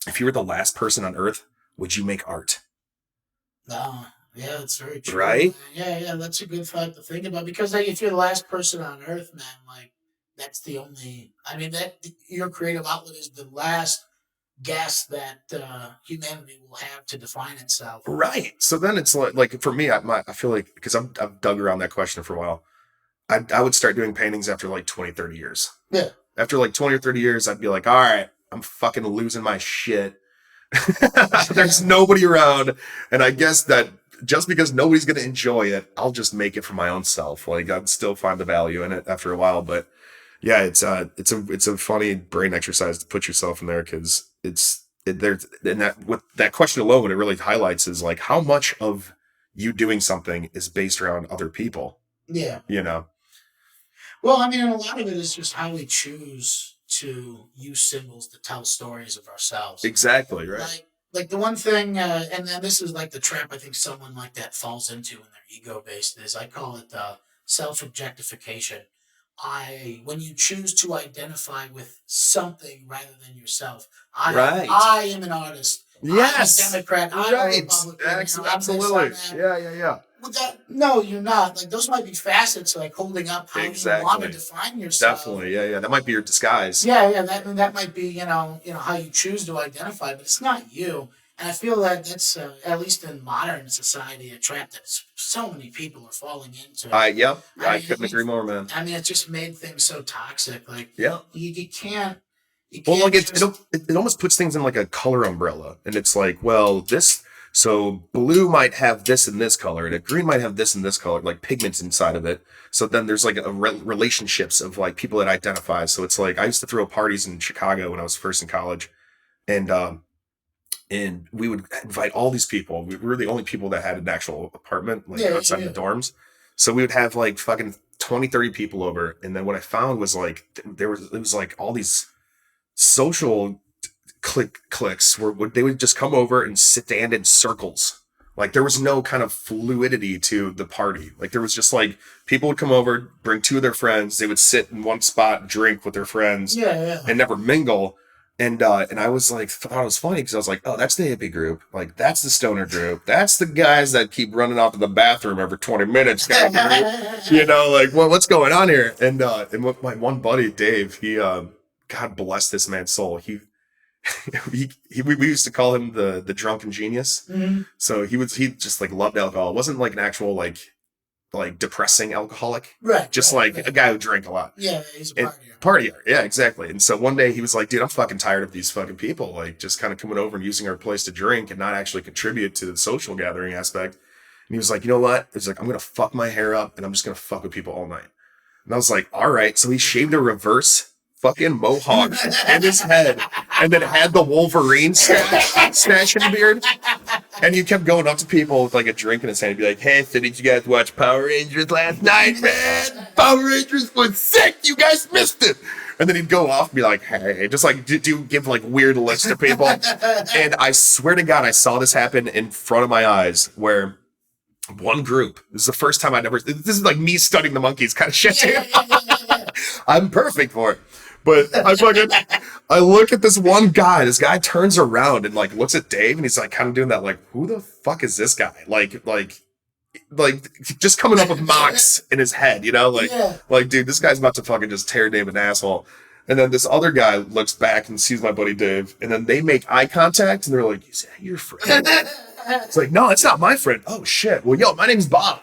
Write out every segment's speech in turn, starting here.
if you were the last person on Earth, would you make art? No, yeah, that's very true, man. Right? Yeah, that's a good thought to think about because like, if you're the last person on Earth, man, like that's the only. I mean, that your creative outlet is the last gas that humanity will have to define itself. Right. So then it's like for me, I feel like because I've dug around that question for a while. I would start doing paintings after like 20, 30 years. Yeah, After like 20 or 30 years, I'd be like, all right, I'm fucking losing my shit. There's nobody around. And I guess that just because nobody's going to enjoy it, I'll just make it for my own self. Like I'd still find the value in it after a while. But yeah, it's a funny brain exercise to put yourself in there because there's, and that, what that question alone, what it really highlights is like how much of you doing something is based around other people, yeah. you know? Well, I mean, and a lot of it is just how we choose to use symbols to tell stories of ourselves. Exactly. Right. Like the one thing, and then this is like the trap I think someone like that falls into when they're ego based is I call it self objectification. When you choose to identify with something rather than yourself, Right. I am an artist. Yes. I'm a Democrat. I'm a Right. Republican. Absolutely. Yeah. With that, no, you're not. Like those might be facets, like holding up how you want to define yourself. Definitely. Yeah. That might be your disguise. Yeah. That might be how you choose to identify, but it's not you. And I feel that that's at least in modern society a trap that so many people are falling into. I couldn't agree more, man. I mean, it just made things so toxic. Like yeah, you can't. Well, like it almost puts things in like a color umbrella, and it's like, well, this. So blue might have this and this color, and a green might have this and this color, like pigments inside of it. So then there's like relationships of like people that identify. So it's like I used to throw parties in Chicago when I was first in college, and we would invite all these people. We were the only people that had an actual apartment, like outside the dorms. So we would have like fucking 20, 30 people over. And then what I found was like, it was like all these social cliques where they would just come over and stand in circles. Like there was no kind of fluidity to the party. Like there was just like people would come over, bring two of their friends. They would sit in one spot, drink with their friends, and never mingle. And I was like, thought it was funny because I was like, oh, that's the hippie group. Like, that's the stoner group. That's the guys that keep running off to the bathroom every 20 minutes. Like, what's going on here? And with my one buddy, Dave, he, God bless this man's soul. We used to call him the drunken genius. Mm-hmm. So he just like loved alcohol. It wasn't like an actual like depressing alcoholic. Right. Just a guy who drank a lot. Yeah, he's a partier. Partier, yeah, exactly. And so one day he was like, dude, I'm fucking tired of these fucking people, like just kind of coming over and using our place to drink and not actually contribute to the social gathering aspect. And he was like, you know what? He's like, I'm going to fuck my hair up and I'm just going to fuck with people all night. And I was like, all right. So he shaved a reverse fucking mohawk in his head and then had the Wolverine stash in the beard. And he kept going up to people with like a drink in his hand and be like, hey, so did you guys watch Power Rangers last night, man? Power Rangers was sick. You guys missed it. And then he'd go off and be like, hey, just like give like weird looks to people. And I swear to God, I saw this happen in front of my eyes where one group, this is the first time this is like me studying the monkeys kind of shit. I'm perfect for it. But I look at this one guy. This guy turns around and like looks at Dave, and he's like kind of doing that, like, who the fuck is this guy? Like just coming up with mocks in his head, like, dude, this guy's about to fucking just tear Dave an asshole. And then this other guy looks back and sees my buddy Dave, and then they make eye contact, and they're like, is that your friend? It's like, no, it's not my friend. Oh shit. Well, yo, my name's Bob.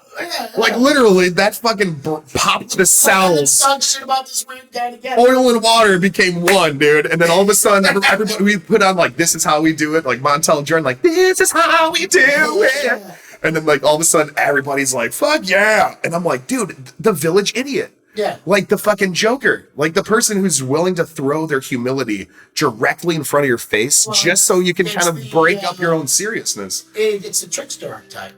Like literally, that fucking popped the cells. Talk shit about this weird guy together. Oil and water became one, dude. And then all of a sudden, everybody we put on like, this is how we do it. Like Montel and Jordan, like, this is how we do it. And then like all of a sudden, everybody's like, fuck yeah. And I'm like, dude, the village idiot. Yeah. Like the fucking Joker. Like the person who's willing to throw their humility directly in front of your face just so you can kind of break up your own seriousness. It's a trickster archetype.